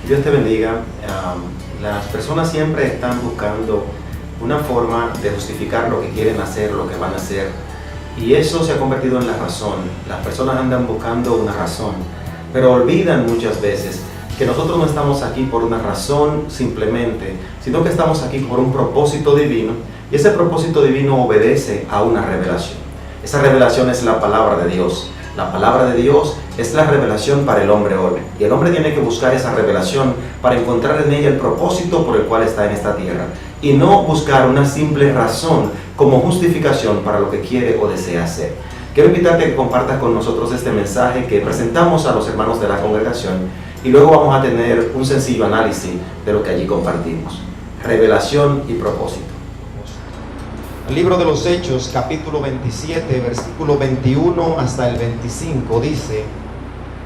Dios te bendiga. Las personas siempre están buscando una forma de justificar lo que quieren hacer, lo que van a hacer, y eso se ha convertido en la razón. Las personas andan buscando una razón, pero olvidan muchas veces que nosotros no estamos aquí por una razón simplemente, sino que estamos aquí por un propósito divino, y ese propósito divino obedece a una revelación. Esa revelación es la palabra de Dios. La palabra de Dios es la revelación para el hombre hoy, y el hombre tiene que buscar esa revelación para encontrar en ella el propósito por el cual está en esta tierra, y no buscar una simple razón como justificación para lo que quiere o desea hacer. Quiero invitarte a que compartas con nosotros este mensaje que presentamos a los hermanos de la congregación, y luego vamos a tener un sencillo análisis de lo que allí compartimos. Revelación y propósito. El libro de los Hechos, capítulo 27, versículo 21 hasta el 25, dice: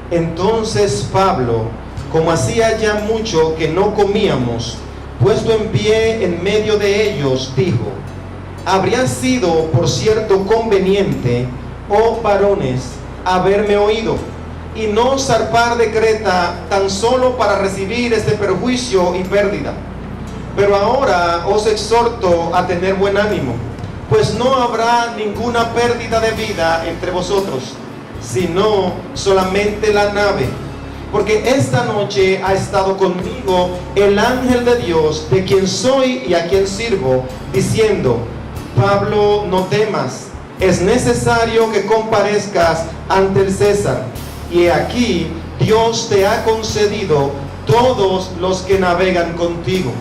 Entonces Pablo, como hacía ya mucho que no comíamos, puesto en pie en medio de ellos, dijo: Habría sido, por cierto, conveniente, oh varones, haberme oído, y no zarpar de Creta tan solo para recibir este perjuicio y pérdida. Pero ahora os exhorto a tener buen ánimo, pues no habrá ninguna pérdida de vida entre vosotros, sino solamente la nave. Porque esta noche ha estado conmigo el ángel de Dios, de quien soy y a quien sirvo, diciendo: Pablo, no temas, es necesario que comparezcas ante el César. Y aquí Dios te ha concedido todos los que navegan contigo.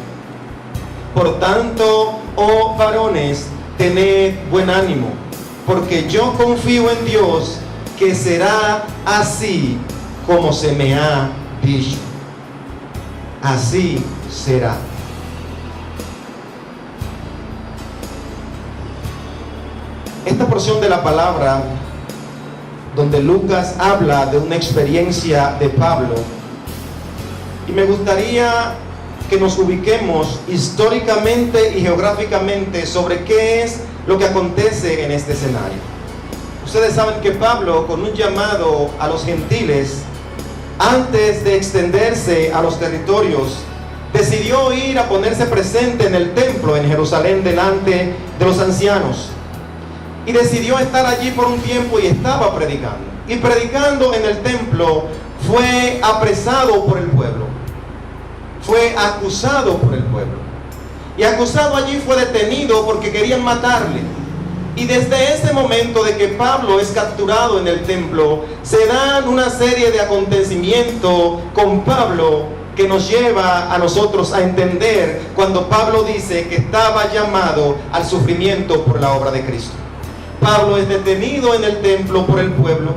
Por tanto, oh varones, tened buen ánimo, porque yo confío en Dios que será así como se me ha dicho. Así será. Esta porción de la palabra, donde Lucas habla de una experiencia de Pablo, y me gustaría que nos ubiquemos históricamente y geográficamente sobre qué es lo que acontece en este escenario. Ustedes saben que Pablo, con un llamado a los gentiles, antes de extenderse a los territorios, decidió ir a ponerse presente en el templo en Jerusalén delante de los ancianos, y decidió estar allí por un tiempo, y estaba predicando. Y predicando en el templo fue apresado por el pueblo, fue acusado por el pueblo, y acusado allí fue detenido porque querían matarle. Y desde ese momento de que Pablo es capturado en el templo, se dan una serie de acontecimientos con Pablo que nos lleva a nosotros a entender cuando Pablo dice que estaba llamado al sufrimiento por la obra de Cristo. Pablo es detenido en el templo por el pueblo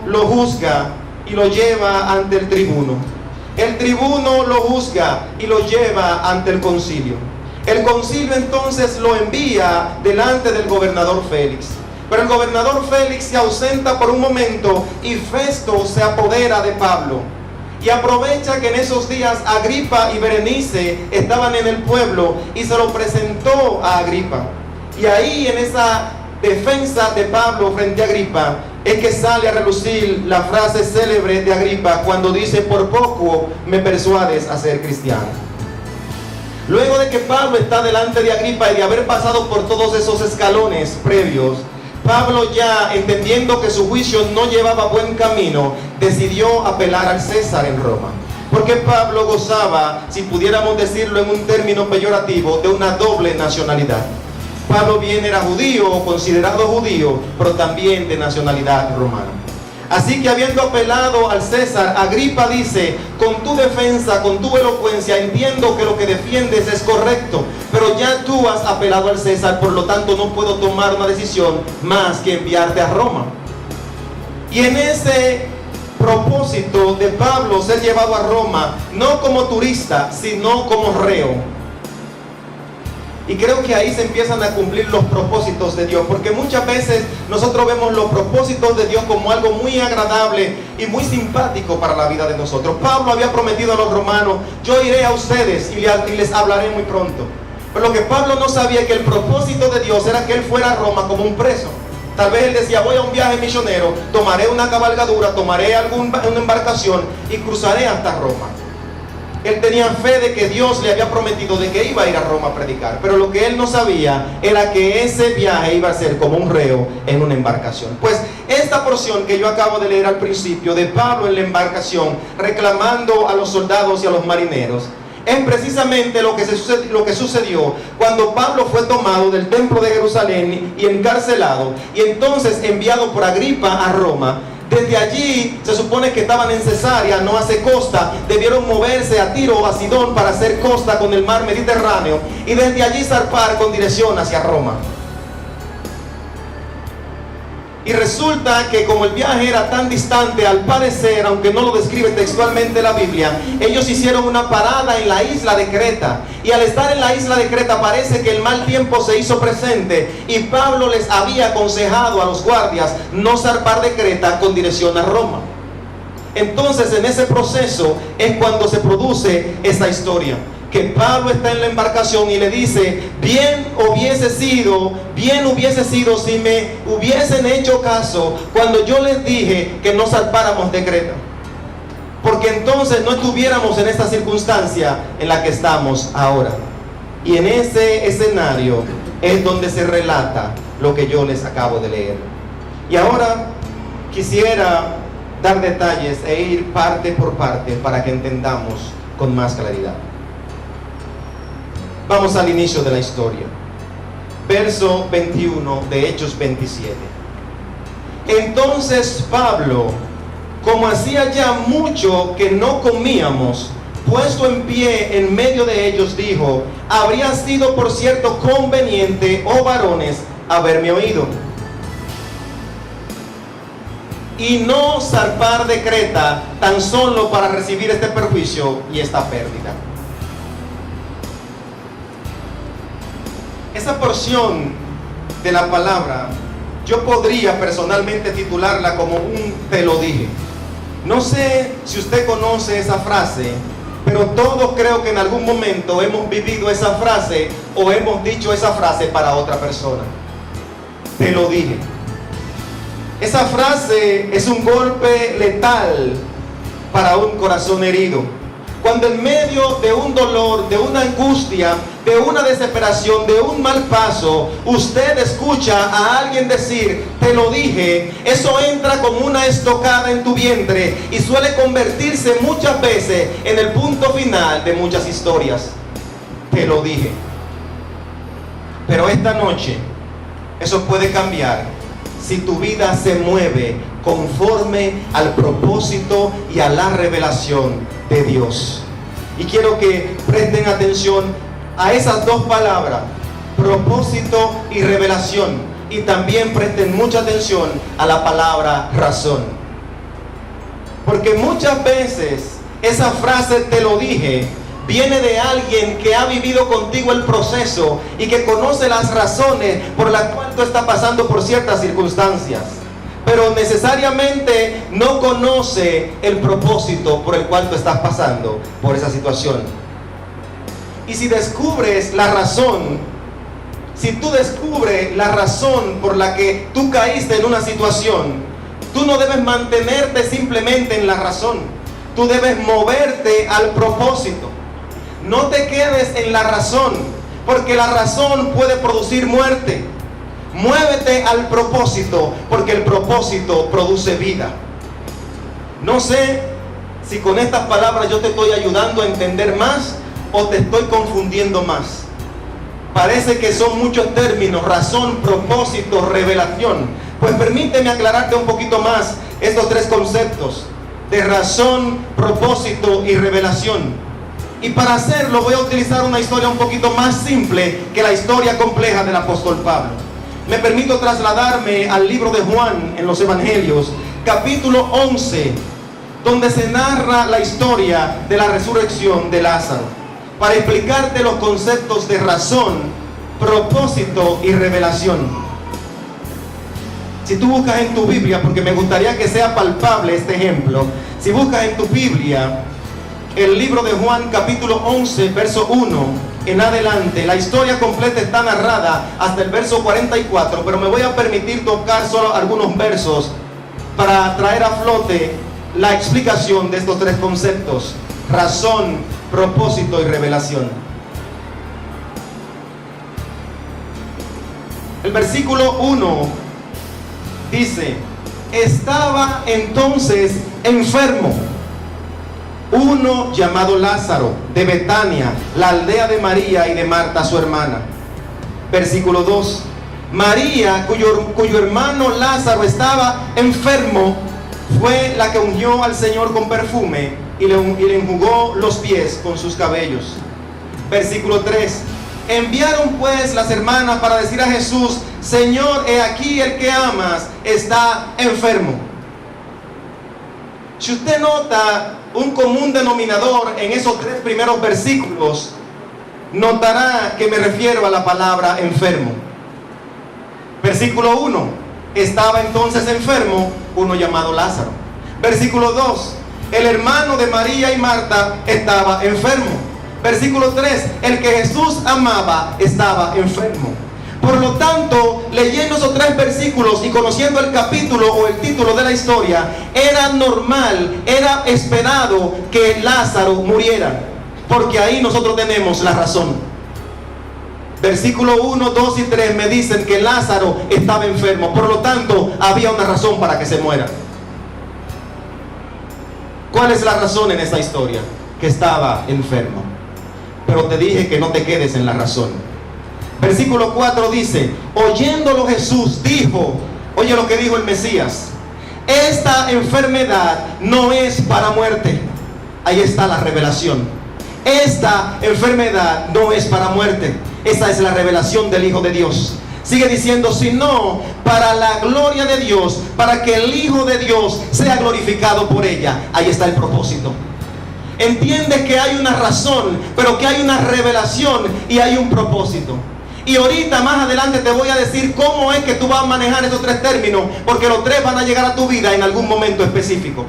lo juzga y lo lleva ante el tribuno. El tribuno lo juzga y lo lleva ante el concilio. El concilio entonces lo envía delante del gobernador Félix. Pero el gobernador Félix se ausenta por un momento, y Festo se apodera de Pablo. Y aprovecha que en esos días Agripa y Berenice estaban en el pueblo, y se lo presentó a Agripa. Y ahí, en esa defensa de Pablo frente a Agripa, es que sale a relucir la frase célebre de Agripa cuando dice: por poco me persuades a ser cristiano. Luego de que Pablo está delante de Agripa y de haber pasado por todos esos escalones previos, Pablo, ya entendiendo que su juicio no llevaba buen camino, decidió apelar al César en Roma. Porque Pablo gozaba, si pudiéramos decirlo en un término peyorativo, de una doble nacionalidad. Pablo bien era judío, o considerado judío, pero también de nacionalidad romana. Así que, habiendo apelado al César, Agripa dice: con tu defensa, con tu elocuencia, entiendo que lo que defiendes es correcto, pero ya tú has apelado al César, por lo tanto no puedo tomar una decisión más que enviarte a Roma. Y en ese propósito de Pablo ser llevado a Roma, no como turista, sino como reo. Y creo que ahí se empiezan a cumplir los propósitos de Dios, porque muchas veces nosotros vemos los propósitos de Dios como algo muy agradable y muy simpático para la vida de nosotros. Pablo había prometido a los romanos: yo iré a ustedes y les hablaré muy pronto. Pero lo que Pablo no sabía es que el propósito de Dios era que él fuera a Roma como un preso. Tal vez él decía, voy a un viaje misionero, tomaré una cabalgadura, tomaré una embarcación y cruzaré hasta Roma. Él tenía fe de que Dios le había prometido de que iba a ir a Roma a predicar, pero lo que él no sabía era que ese viaje iba a ser como un reo en una embarcación. Pues esta porción que yo acabo de leer al principio de Pablo en la embarcación reclamando a los soldados y a los marineros, es precisamente lo que sucedió cuando Pablo fue tomado del templo de Jerusalén y encarcelado y entonces enviado por Agripa a Roma. Desde allí se supone que estaban en Cesarea, no hace costa, debieron moverse a Tiro o a Sidón para hacer costa con el mar Mediterráneo y desde allí zarpar con dirección hacia Roma. Y resulta que como el viaje era tan distante, al parecer, aunque no lo describe textualmente la Biblia, ellos hicieron una parada en la isla de Creta. Y al estar en la isla de Creta parece que el mal tiempo se hizo presente y Pablo les había aconsejado a los guardias no zarpar de Creta con dirección a Roma. Entonces en ese proceso es cuando se produce esta historia, que Pablo está en la embarcación y le dice, bien hubiese sido si me hubiesen hecho caso cuando yo les dije que no zarpáramos de Creta, porque entonces no estuviéramos en esta circunstancia en la que estamos ahora. Y en ese escenario es donde se relata lo que yo les acabo de leer. Y ahora quisiera dar detalles e ir parte por parte para que entendamos con más claridad. Vamos al inicio de la historia. Verso 21 de Hechos 27. Entonces Pablo, como hacía ya mucho que no comíamos, puesto en pie en medio de ellos, dijo, habría sido por cierto conveniente, oh varones, haberme oído, y no zarpar de Creta tan solo para recibir este perjuicio y esta pérdida. Esa porción de la palabra yo podría personalmente titularla como un te lo dije. No sé si usted conoce esa frase, pero todos creo que en algún momento hemos vivido esa frase o hemos dicho esa frase para otra persona. Te lo dije. Esa frase es un golpe letal para un corazón herido. Cuando en medio de un dolor, de una angustia, de una desesperación, de un mal paso, usted escucha a alguien decir, te lo dije, eso entra como una estocada en tu vientre y suele convertirse muchas veces en el punto final de muchas historias. Te lo dije. Pero esta noche, eso puede cambiar si tu vida se mueve conforme al propósito y a la revelación de Dios. Y quiero que presten atención a esas dos palabras, propósito y revelación, y también presten mucha atención a la palabra razón, porque muchas veces esa frase te lo dije viene de alguien que ha vivido contigo el proceso y que conoce las razones por las cuales tú estás pasando por ciertas circunstancias, pero necesariamente no conoce el propósito por el cual tú estás pasando por esa situación. Y si descubres la razón, si tú descubres la razón por la que tú caíste en una situación, tú no debes mantenerte simplemente en la razón, tú debes moverte al propósito. No te quedes en la razón, porque la razón puede producir muerte. Muévete al propósito, porque el propósito produce vida. No sé si con estas palabras yo te estoy ayudando a entender más o te estoy confundiendo más. Parece que son muchos términos: razón, propósito, revelación. Pues permíteme aclararte un poquito más estos tres conceptos de razón, propósito y revelación. Y para hacerlo voy a utilizar una historia un poquito más simple que la historia compleja del apóstol Pablo. Me permito trasladarme al libro de Juan en los Evangelios, capítulo 11, donde se narra la historia de la resurrección de Lázaro, para explicarte los conceptos de razón, propósito y revelación. Si tú buscas en tu Biblia, porque me gustaría que sea palpable este ejemplo, si buscas en tu Biblia el libro de Juan capítulo 11, verso 1, en adelante. La historia completa está narrada hasta el verso 44, pero me voy a permitir tocar solo algunos versos para traer a flote la explicación de estos tres conceptos: razón, propósito y revelación. El versículo 1 dice: estaba entonces enfermo uno llamado Lázaro, de Betania, la aldea de María y de Marta su hermana. Versículo 2: María, cuyo hermano Lázaro estaba enfermo, fue la que ungió al Señor con perfume y le enjugó los pies con sus cabellos. Versículo 3: enviaron pues las hermanas para decir a Jesús: Señor, he aquí el que amas está enfermo. Si usted nota un común denominador en esos tres primeros versículos, notará que me refiero a la palabra enfermo. Versículo 1: estaba entonces enfermo uno llamado Lázaro. Versículo 2: el hermano de María y Marta estaba enfermo. Versículo 3: el que Jesús amaba estaba enfermo. Por lo tanto, leyendo esos tres versículos y conociendo el capítulo o el título de la historia, era normal, era esperado que Lázaro muriera, porque ahí nosotros tenemos la razón. Versículo 1, 2 y 3 me dicen que Lázaro estaba enfermo, por lo tanto había una razón para que se muera. ¿Cuál es la razón en esta historia? Que estaba enfermo. Pero te dije que no te quedes en la razón. Versículo 4 dice: oyéndolo Jesús dijo, oye lo que dijo el Mesías: esta enfermedad no es para muerte. Ahí está la revelación. Esta enfermedad no es para muerte. Esa es la revelación del Hijo de Dios. Sigue diciendo: sino para la gloria de Dios, para que el Hijo de Dios sea glorificado por ella. Ahí está el propósito. Entiende que hay una razón, pero que hay una revelación y hay un propósito. Y ahorita más adelante te voy a decir cómo es que tú vas a manejar esos tres términos, porque los tres van a llegar a tu vida en algún momento específico.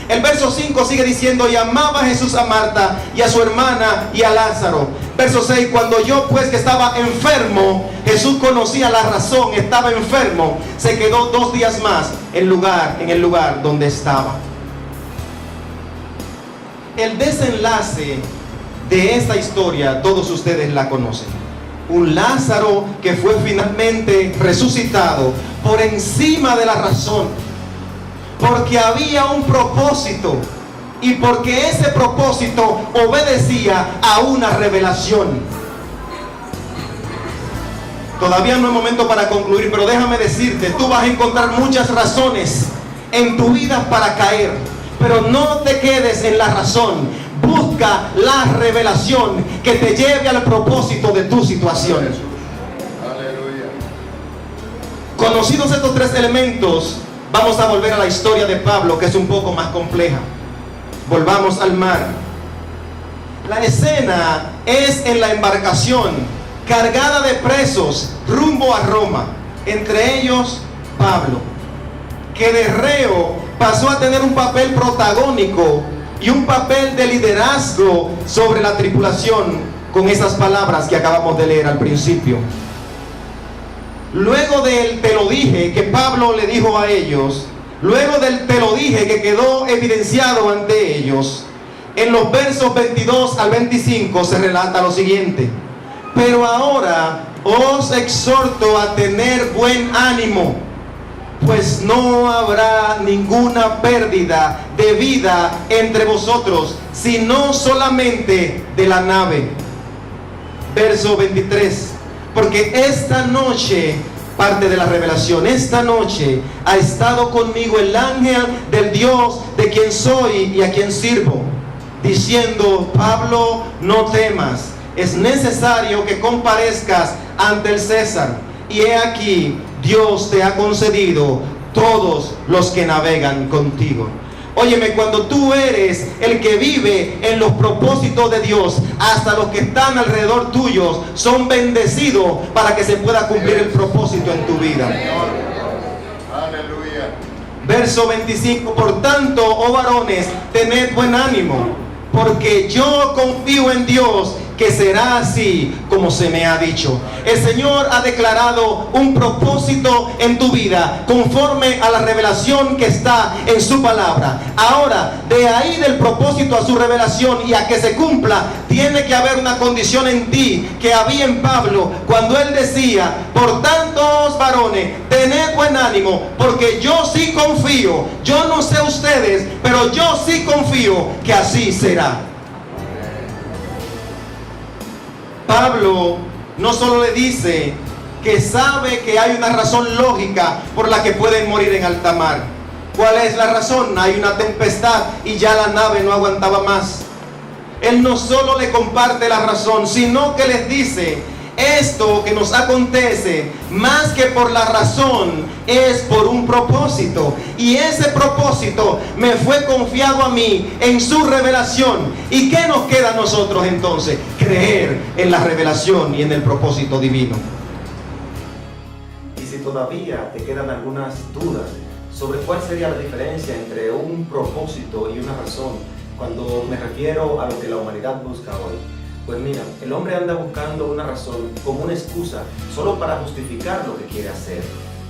El verso 5 sigue diciendo: y amaba Jesús a Marta y a su hermana y a Lázaro. Verso 6: cuando yo pues que estaba enfermo, Jesús conocía la razón, estaba enfermo, se quedó 2 días más en el lugar donde estaba. El desenlace de esta historia todos ustedes la conocen. Un Lázaro que fue finalmente resucitado por encima de la razón, porque había un propósito y porque ese propósito obedecía a una revelación. Todavía no es momento para concluir, pero déjame decirte, tú vas a encontrar muchas razones en tu vida para caer, pero no te quedes en la razón. Busca la revelación que te lleve al propósito de tu situación. Aleluya. Conocidos estos tres elementos, vamos a volver a la historia de Pablo, que es un poco más compleja. Volvamos al mar. La escena es en la embarcación cargada de presos rumbo a Roma, entre ellos Pablo, que de reo pasó a tener un papel protagónico y un papel de liderazgo sobre la tripulación, con esas palabras que acabamos de leer al principio. Luego del te lo dije que Pablo le dijo a ellos, luego del te lo dije que quedó evidenciado ante ellos, en los versos 22 al 25 se relata lo siguiente: pero ahora os exhorto a tener buen ánimo, pues no habrá ninguna pérdida de vida entre vosotros, sino solamente de la nave. Verso 23: porque esta noche, parte de la revelación, esta noche ha estado conmigo el ángel del Dios de quien soy y a quien sirvo, diciendo: Pablo, no temas, es necesario que comparezcas ante el César, y he aquí, Dios te ha concedido todos los que navegan contigo. Óyeme, cuando tú eres el que vive en los propósitos de Dios, hasta los que están alrededor tuyos son bendecidos para que se pueda cumplir el propósito en tu vida. Aleluya. Verso 25: por tanto, oh varones, tened buen ánimo, porque yo confío en Dios, que será así como se me ha dicho. El Señor ha declarado un propósito en tu vida conforme a la revelación que está en su palabra. Ahora, de ahí del propósito a su revelación y a que se cumpla, tiene que haber una condición en ti que había en Pablo cuando él decía: por tanto, varones, tened buen ánimo, porque yo sí confío. Yo no sé ustedes, pero yo sí confío que así será. Pablo no solo le dice que sabe que hay una razón lógica por la que pueden morir en alta mar. ¿Cuál es la razón? Hay una tempestad y ya la nave no aguantaba más. Él no solo le comparte la razón, sino que les dice: esto que nos acontece, más que por la razón, es por un propósito. Y ese propósito me fue confiado a mí en su revelación. ¿Y qué nos queda a nosotros entonces? Creer en la revelación y en el propósito divino. Y si todavía te quedan algunas dudas sobre cuál sería la diferencia entre un propósito y una razón, cuando me refiero a lo que la humanidad busca hoy, pues mira, el hombre anda buscando una razón como una excusa solo para justificar lo que quiere hacer.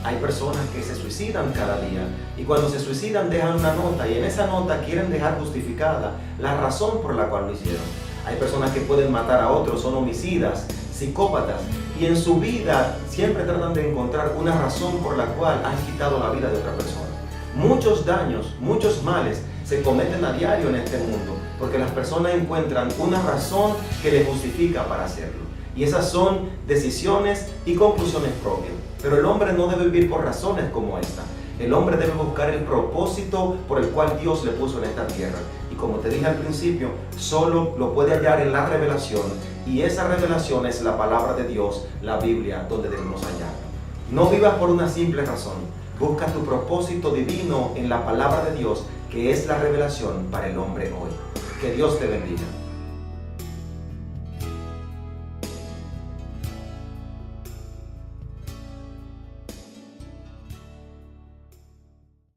Hay personas que se suicidan cada día y cuando se suicidan dejan una nota y en esa nota quieren dejar justificada la razón por la cual lo hicieron. Hay personas que pueden matar a otros, son homicidas, psicópatas, y en su vida siempre tratan de encontrar una razón por la cual han quitado la vida de otra persona. Muchos daños, muchos males se cometen a diario en este mundo porque las personas encuentran una razón que les justifica para hacerlo. Y esas son decisiones y conclusiones propias. Pero el hombre no debe vivir por razones como esta. El hombre debe buscar el propósito por el cual Dios le puso en esta tierra. Y como te dije al principio, solo lo puede hallar en la revelación. Y esa revelación es la palabra de Dios, la Biblia, donde debemos hallarla. No vivas por una simple razón. Busca tu propósito divino en la palabra de Dios, que es la revelación para el hombre hoy. Que Dios te bendiga.